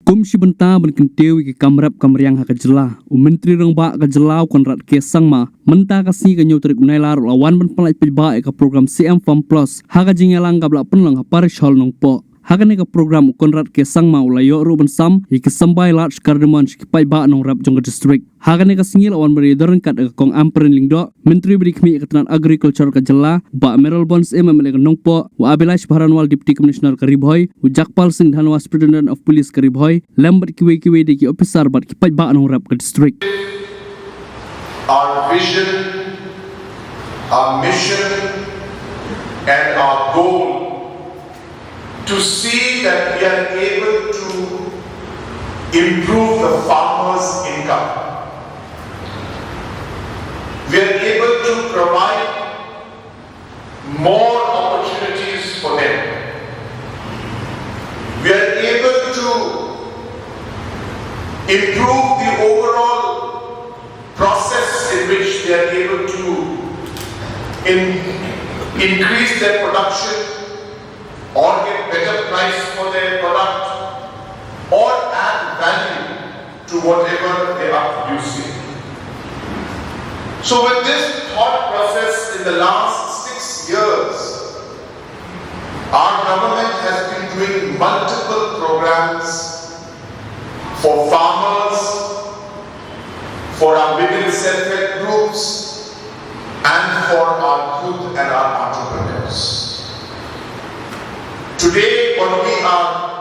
Kum Shibanta berkentewi ke kamrap kamriang hakajela, Menteri Lyngba kajelau konrat ke sangma, menta kasih ke nyutrik unailar lawan penpelaj pejba ke program CM Farm Plus, hakajingelang kabla penlang haparish hal nongpo. Hagan ke program konrat ke sangma ulayo ruben sam ke sampai large cardamom ke pejba Nongrep jongga district. Hagan ke singil awan beredaran kat ke kong amperin lingdo, Menteri berikmi ke tenan agriculture kajela, ba Meryl Bonds memiliki nongpo, wa Abilash Bharanwal Deputy Commissioner Karibhoy, Jakpal Singh Dhanwas Superintendent of Police Karibhoy, lambat kiwe deki officer bat ki pajba Nongrep ke district. Our vision, our mission, and our goal to see that we are able to improve the farmers' income. We are able to provide more opportunities for them. We are able to improve the overall process in which they are able to increase their production or get better price for their product or add value to whatever they are producing. So with this thought process in the last 6 years, our government has been doing multiple programs for farmers, for our women self-help groups, and for our youth and our entrepreneurs. Today, what we are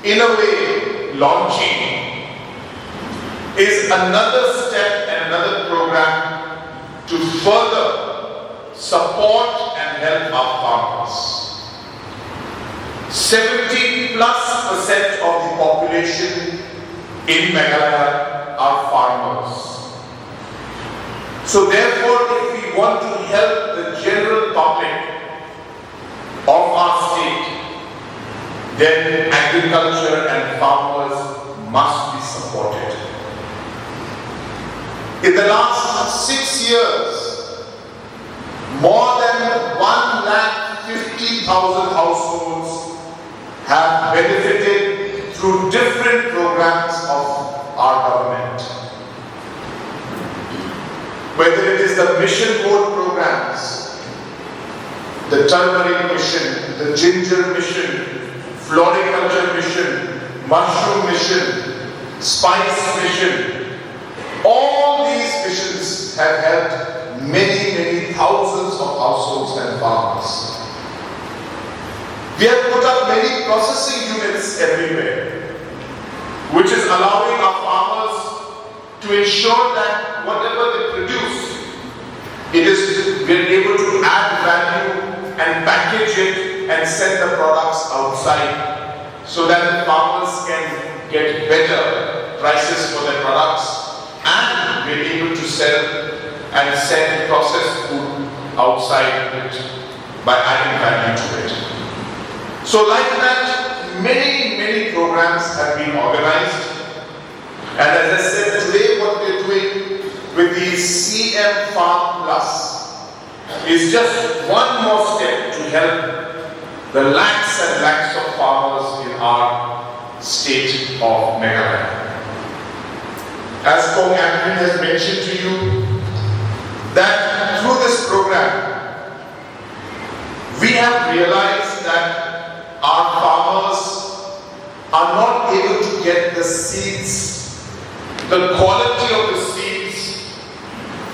in a way launching is another step and another program to further support and help our farmers. 70+% of the population in Meghalaya are farmers. So therefore, if we want to help the general public of our state, then agriculture and farmers must be supported. In the last 6 years, more than 150,000 households have benefited through different programs of our government. Whether it is the mission board programs, the turmeric mission, the ginger mission, floriculture mission, mushroom mission, spice mission, all these missions have helped many thousands of households and farmers. We have put up many processing units everywhere, which is allowing our farmers to ensure that whatever they produce, we are able to add value and package it and send the products outside so that the farmers can get better prices for their products and be able to sell and send processed food outside by adding value to it. So like that, many programs have been organized, and as I said, today what we are doing with the CM Farm Plus is just one more step to help the lakhs and lakhs of farmers in our state of Meghalaya. As Kong Amrin has mentioned to you, that through this program, we have realized that our farmers are not able to get the seeds, the quality of the seeds,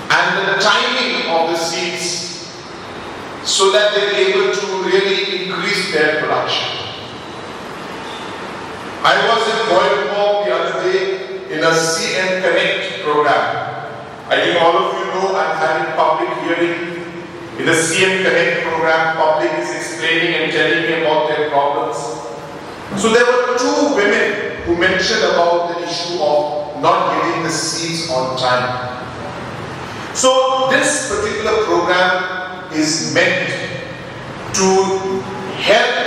and the timing of the seeds, so that they're able to really increase their production. I was in Lyngba the other day in a CN Connect program. I think all of you know I'm having public hearing in the CN Connect program. Public is explaining and telling me about their problems. So there were 2 women who mentioned about the issue of not getting the seeds on time. So this particular program is meant to help